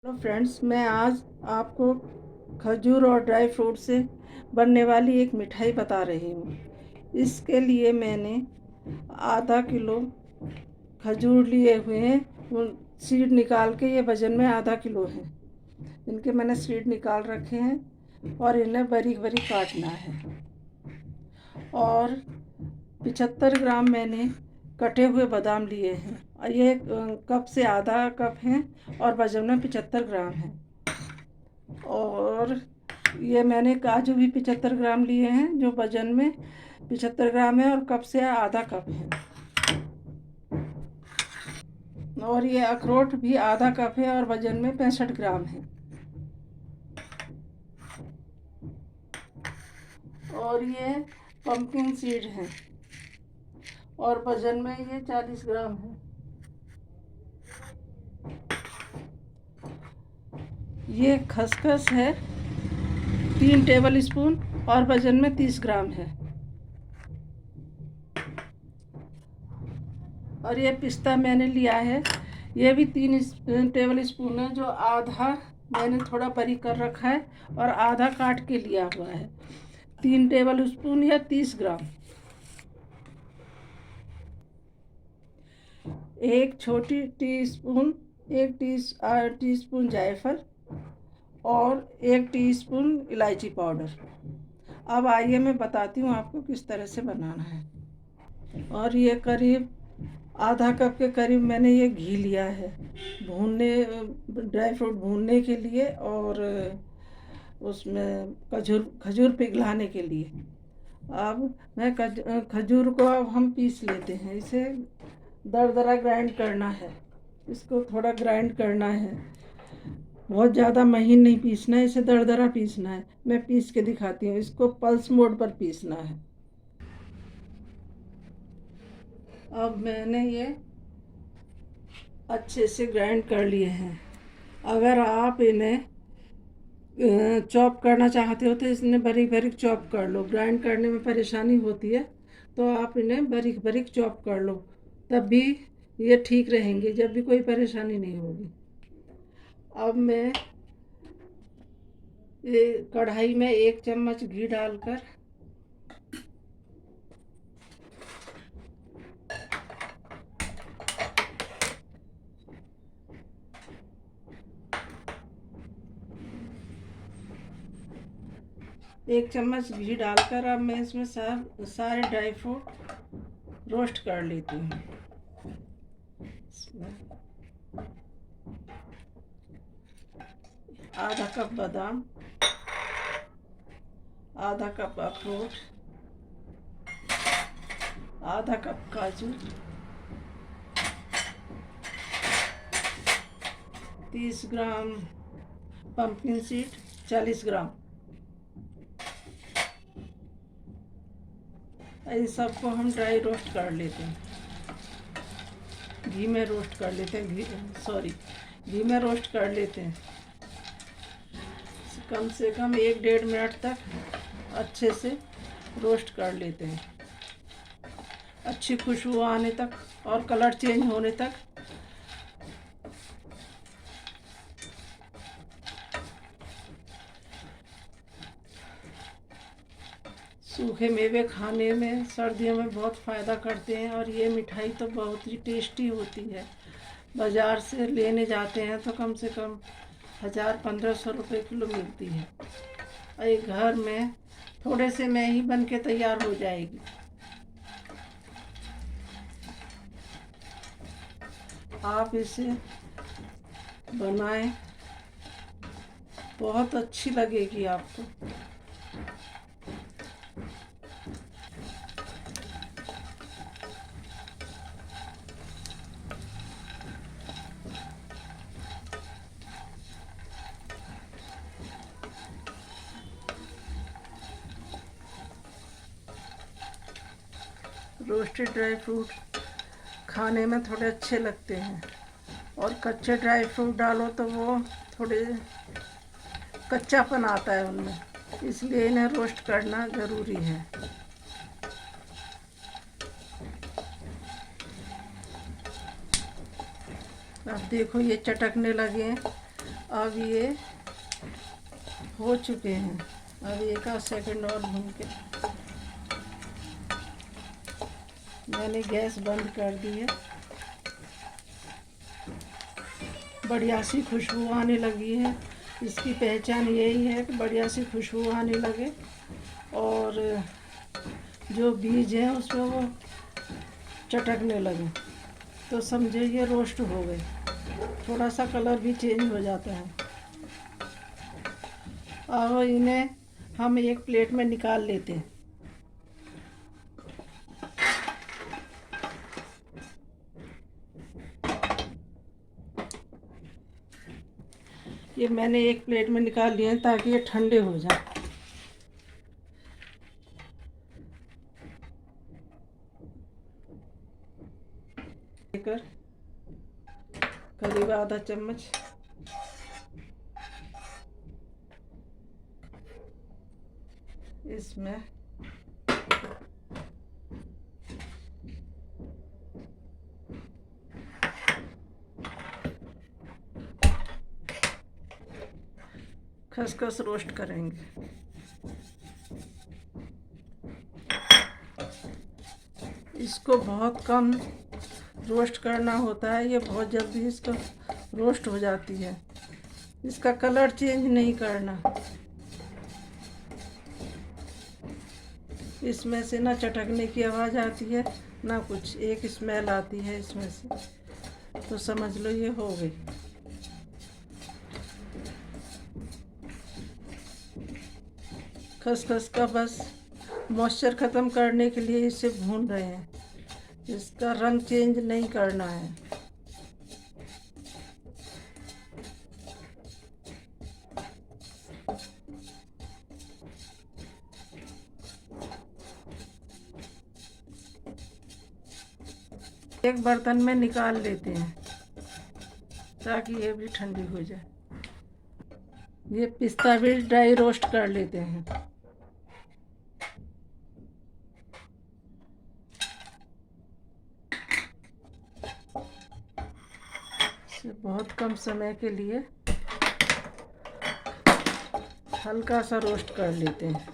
Hello friends, मैं आज आपको खजूर और ड्राई फ्रूट से बनने वाली एक मिठाई बता रही हूँ। इसके लिए मैंने आधा किलो खजूर लिए हुए हैं। वो सीड निकाल के ये वज़न में आधा किलो है। इनके मैंने सीड निकाल रखे हैं और इन्हें बारीक बारीक काटना है। और 75 ग्राम मैंने कटे हुए बादाम लिए हैं और ये कप से आधा कप हैं और वज़न में 75 ग्राम है। और ये मैंने काजू भी 75 ग्राम लिए हैं जो वज़न में 75 ग्राम है और कप से आधा कप है। और ये अखरोट भी आधा कप है और वज़न में 65 ग्राम है। और ये पंपकिन सीड है और वज़न में ये 40 ग्राम है। ये खसखस है 3 टेबल स्पून और वज़न में 30 ग्राम है। और ये पिस्ता मैंने लिया है, ये भी 3 टेबल स्पून है जो आधा मैंने थोड़ा बारीक कर रखा है और आधा काट के लिया हुआ है। 3 टेबल स्पून या 30 ग्राम। एक छोटी टीस्पून, एक टीस्पून जायफल और 1 टीस्पून इलायची पाउडर। अब आइए मैं बताती हूँ आपको किस तरह से बनाना है। और ये करीब आधा कप के करीब मैंने ये घी लिया है भूनने, ड्राई फ्रूट भूनने के लिए और उसमें खजूर पिघलाने के लिए। अब मैं खजूर को अब हम पीस लेते हैं। इसे दरदरा ग्राइंड करना है, इसको थोड़ा ग्राइंड करना है, बहुत ज़्यादा महीन नहीं पीसना है, इसे दरदरा पीसना है। मैं पीस के दिखाती हूँ। इसको पल्स मोड पर पीसना है। अब मैंने ये अच्छे से ग्राइंड कर लिए हैं। अगर आप इन्हें चॉप करना चाहते हो तो इन्हें बारीक बारीक चॉप कर लो। ग्राइंड करने में परेशानी होती है तो आप इन्हें बारीक बारीक चॉप कर लो, तब भी ये ठीक रहेंगे, जब भी कोई परेशानी नहीं होगी। अब मैं ये कढ़ाई में 1 चम्मच घी डालकर अब मैं इसमें सारे ड्राई फ्रूट रोस्ट कर लेती हूँ। आधा कप बादाम, आधा कप अखरोट, आधा कप काजू, 30 ग्राम पंपकिन सीड, 40 ग्राम। इन सबको हम ड्राई रोस्ट कर लेते हैं, घी में रोस्ट कर लेते हैं, घी में रोस्ट कर लेते हैं। कम से कम 1-1.5 मिनट तक अच्छे से रोस्ट कर लेते हैं, अच्छी खुशबू आने तक और कलर चेंज होने तक। सूखे मेवे खाने में सर्दियों में बहुत फ़ायदा करते हैं और ये मिठाई तो बहुत ही टेस्टी होती है। बाज़ार से लेने जाते हैं तो कम से कम 1000-1500 रुपये किलो मिलती है और ये घर में थोड़े से में ही बन के तैयार हो जाएगी। आप इसे बनाएं, बहुत अच्छी लगेगी आपको। रोस्टेड ड्राई फ्रूट खाने में थोड़े अच्छे लगते हैं और कच्चे ड्राई फ्रूट डालो तो वो थोड़े कच्चापन आता है उनमें, इसलिए इन्हें रोस्ट करना ज़रूरी है। अब देखो ये चटकने लगे हैं अब ये हो चुके हैं। अब 1 सेकंड और भून के मैंने गैस बंद कर दी है। बढ़िया सी खुशबू आने लगी है। इसकी पहचान यही है कि बढ़िया सी खुशबू आने लगे और जो बीज हैं उसमें वो चटकने लगे तो समझे ये रोस्ट हो गए। थोड़ा सा कलर भी चेंज हो जाता है। अब इन्हें हम एक प्लेट में निकाल लेते हैं। ये मैंने एक प्लेट में निकाल लिए हैं ताकि ये ठंडे हो जाए। लेकर करीब आधा चम्मच इसमें खसखस रोस्ट करेंगे। इसको बहुत कम रोस्ट करना होता है, ये बहुत जल्दी इसका रोस्ट हो जाती है। इसका कलर चेंज नहीं करना। इसमें से ना चटकने की आवाज़ आती है ना कुछ, एक स्मेल आती है इसमें से, तो समझ लो ये हो गई। खसखस का बस मॉइस्चर ख़त्म करने के लिए इसे भून रहे हैं। इसका रंग चेंज नहीं करना है। एक बर्तन में निकाल लेते हैं ताकि ये भी ठंडी हो जाए। ये पिस्ता भी ड्राई रोस्ट कर लेते हैं। इसे बहुत कम समय के लिए हल्का सा रोस्ट कर लेते हैं।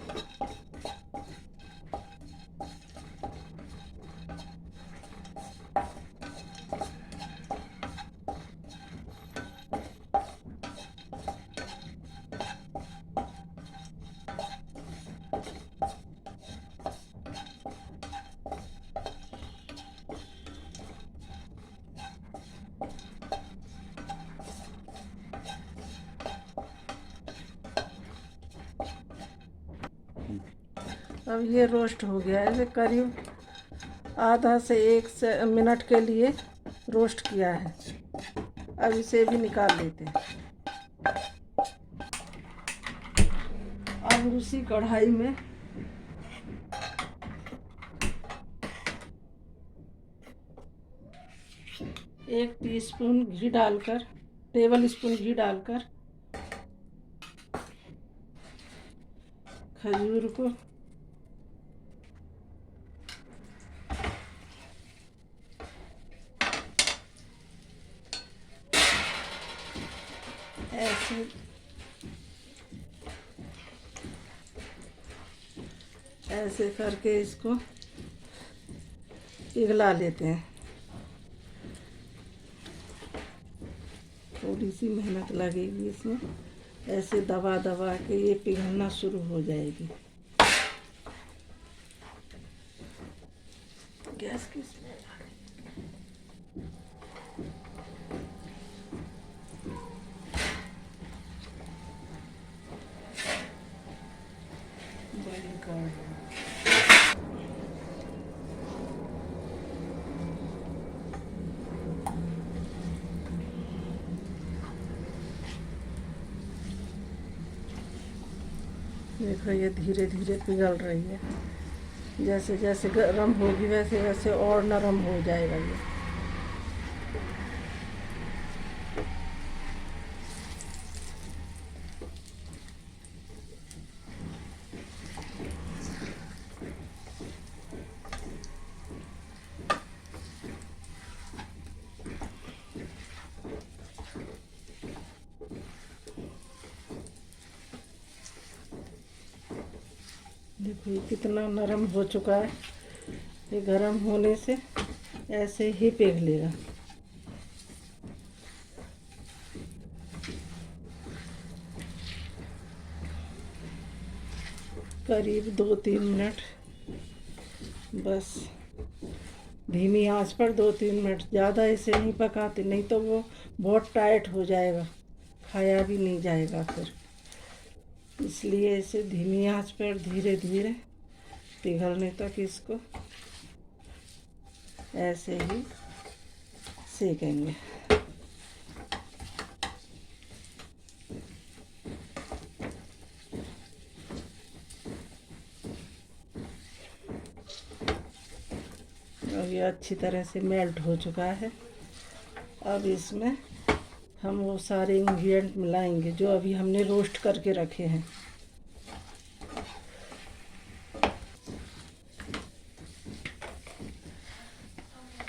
अब ये रोस्ट हो गया है। इसे करीब आधा से 1 मिनट के लिए रोस्ट किया है। अब इसे भी निकाल लेते हैं। अब उसी कढ़ाई में एक टीस्पून घी डालकर, टेबल स्पून घी डालकर खजूर को ऐसे करके इसको पिघला लेते हैं। थोड़ी सी मेहनत लगेगी इसमें। ऐसे दबा दबा के ये पिघलना शुरू हो जाएगी। गैस की स्मेल आ रही बड़ी कर दो। देखो ये धीरे धीरे पिघल रही है। जैसे जैसे गर्म होगी वैसे वैसे और नरम हो जाएगा ये। देखो ये कितना नरम हो चुका है। ये गर्म होने से ऐसे ही पिघलेगा। करीब 2-3 मिनट, बस धीमी आंच पर 2-3 मिनट। ज़्यादा इसे नहीं पकाते, नहीं तो वो बहुत टाइट हो जाएगा, खाया भी नहीं जाएगा फिर। इसलिए इसे धीमी आंच पर धीरे धीरे पिघलने तक इसको ऐसे ही सेकेंगे। अब ये अच्छी तरह से मेल्ट हो चुका है। अब इसमें हम वो सारे इंग्रेडिएंट मिलाएंगे जो अभी हमने रोस्ट करके रखे हैं।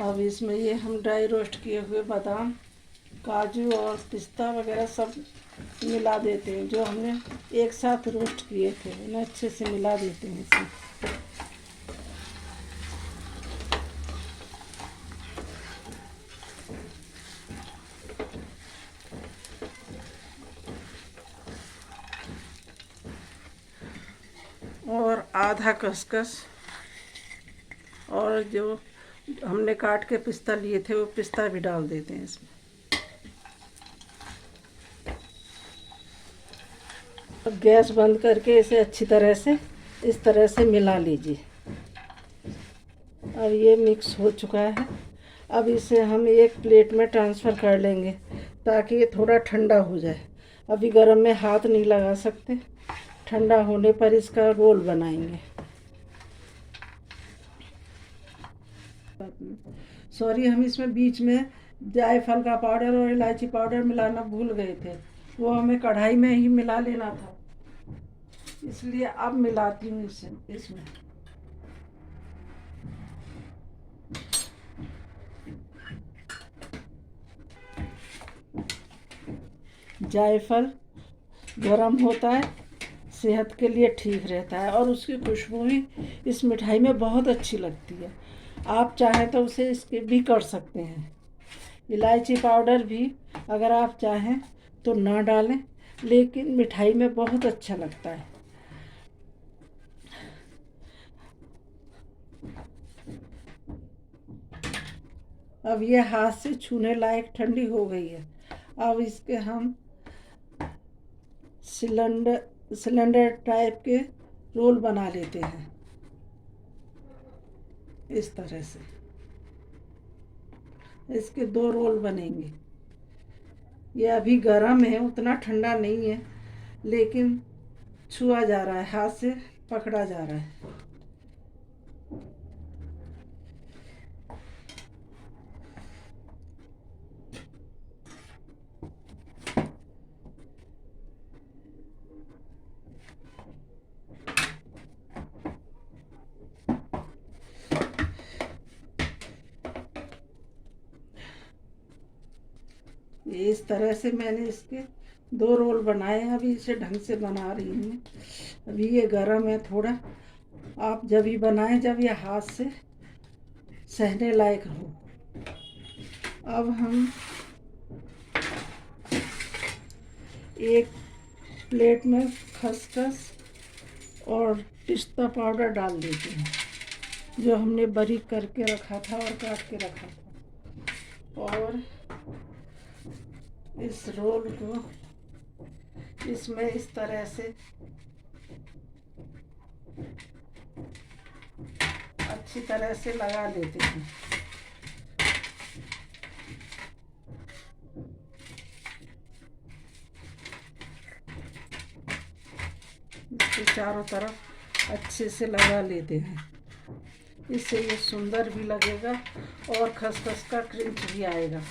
अब इसमें ये हम ड्राई रोस्ट किए हुए बादाम, काजू और पिस्ता वगैरह सब मिला देते हैं। जो हमने एक साथ रोस्ट किए थे उन्हें अच्छे से मिला देते हैं इसमें। और आधा खसखस और जो हमने काट के पिस्ता लिए थे वो पिस्ता भी डाल देते हैं इसमें। अब गैस बंद करके इसे अच्छी तरह से इस तरह से मिला लीजिए। अब ये मिक्स हो चुका है। अब इसे हम एक प्लेट में ट्रांसफ़र कर लेंगे ताकि ये थोड़ा ठंडा हो जाए। अभी गर्म में हाथ नहीं लगा सकते, ठंडा होने पर इसका रोल बनाएंगे। सॉरी, हम इसमें बीच में जायफल का पाउडर और इलायची पाउडर मिलाना भूल गए थे। वो हमें कढ़ाई में ही मिला लेना था, इसलिए अब मिलाती हूँ इसमें। जायफल गरम होता है, सेहत के लिए ठीक रहता है और उसकी खुशबू भी इस मिठाई में बहुत अच्छी लगती है। आप चाहें तो उसे स्किप भी कर सकते हैं। इलायची पाउडर भी अगर आप चाहें तो ना डालें, लेकिन मिठाई में बहुत अच्छा लगता है। अब ये हाथ से छूने लायक ठंडी हो गई है। अब इसके हम सिलेंडर टाइप के रोल बना लेते हैं इस तरह से। इसके 2 रोल बनेंगे। ये अभी गर्म है, उतना ठंडा नहीं है, लेकिन छुआ जा रहा है, हाथ से पकड़ा जा रहा है। ये इस तरह से मैंने इसके 2 रोल बनाए हैं। अभी इसे ढंग से बना रही हूँ। अभी ये गर्म है थोड़ा। आप जब ही बनाएं जब ये हाथ से सहने लायक हो। अब हम एक प्लेट में खसखस और पिस्ता पाउडर डाल देते हैं जो हमने बारीक करके रखा था और काट के रखा था। और इस रोल को इसमें इस तरह से अच्छी तरह से लगा लेते हैं। इसके चारों तरफ अच्छे से लगा लेते हैं। इससे ये सुंदर भी लगेगा और खसखस का क्रंच भी आएगा।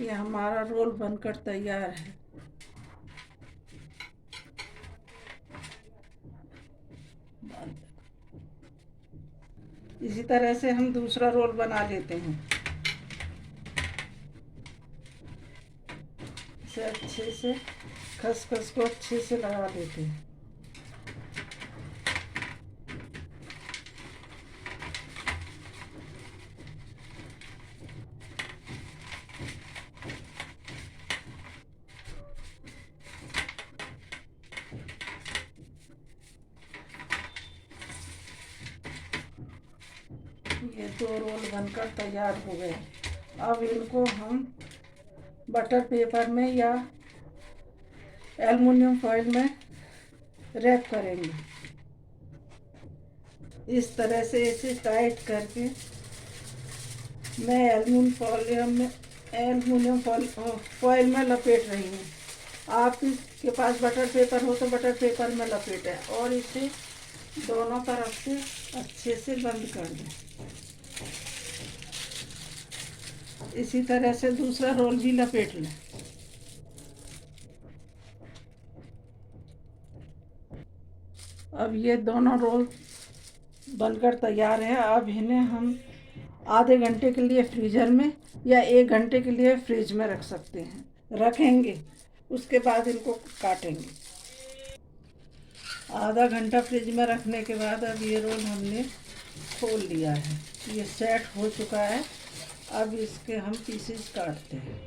ये हमारा रोल बनकर तैयार है। इसी तरह से हम दूसरा रोल बना लेते हैं। से अच्छे से खसखस को अच्छे से लगा देते हैं। ये 2 रोल बनकर तैयार हो गए। अब इनको हम बटर पेपर में या एल्युमिनियम फॉइल में रैप करेंगे। इस तरह से इसे टाइट करके मैं एल्युमिनियम फॉइल में लपेट रही हूँ। आपके पास बटर पेपर हो तो बटर पेपर में लपेटें और इसे दोनों तरफ से अच्छे से बंद कर दें। इसी तरह से दूसरा रोल भी लपेट लें। अब ये दोनों रोल बनकर तैयार है। अब इन्हें हम आधे घंटे के लिए फ्रीज़र में या 1 घंटे के लिए फ्रिज में रखेंगे। उसके बाद इनको काटेंगे। आधा घंटा फ्रिज में रखने के बाद अब ये रोल हमने खोल लिया है। ये सेट हो चुका है। अब इसके हम पीसेस काटते हैं।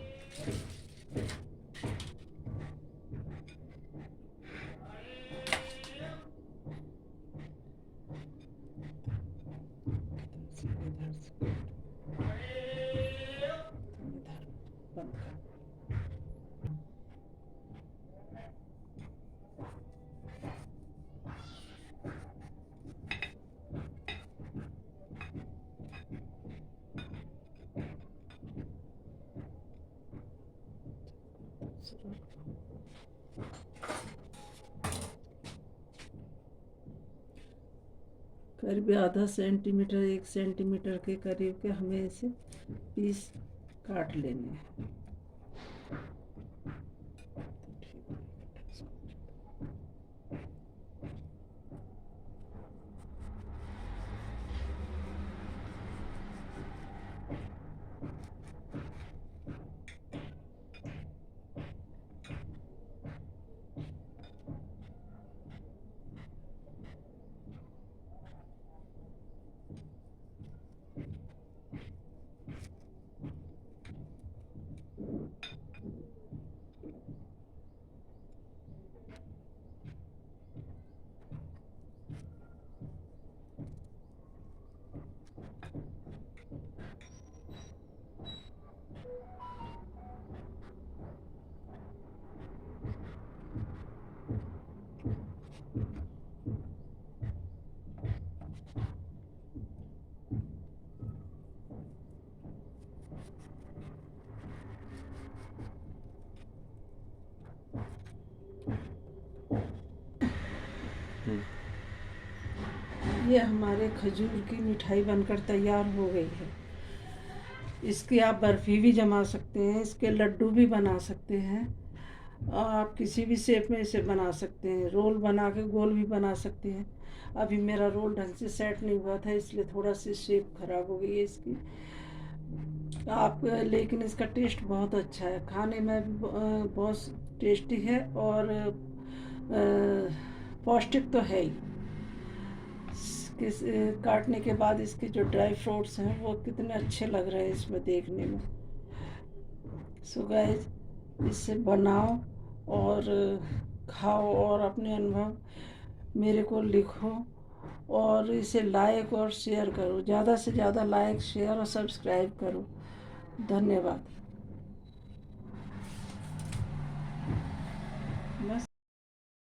करीब आधा सेंटीमीटर 1 सेंटीमीटर के करीब के हमें इसे पीस काट लेने हैं। ये हमारे खजूर की मिठाई बनकर तैयार हो गई है। इसकी आप बर्फ़ी भी जमा सकते हैं, इसके लड्डू भी बना सकते हैं और आप किसी भी शेप में इसे बना सकते हैं। रोल बना के गोल भी बना सकते हैं। अभी मेरा रोल ढंग से सेट नहीं हुआ था इसलिए थोड़ा सी शेप ख़राब हो गई है इसकी। लेकिन इसका टेस्ट बहुत अच्छा है, खाने में भी बहुत टेस्टी है और पौष्टिक तो है ही। काटने के बाद इसके जो ड्राई फ्रूट्स हैं वो कितने अच्छे लग रहे हैं इसमें देखने में। सो गाइस, इसे बनाओ और खाओ और अपने अनुभव मेरे को लिखो और इसे लाइक और शेयर करो। ज़्यादा से ज़्यादा लाइक, शेयर और सब्सक्राइब करो। धन्यवाद।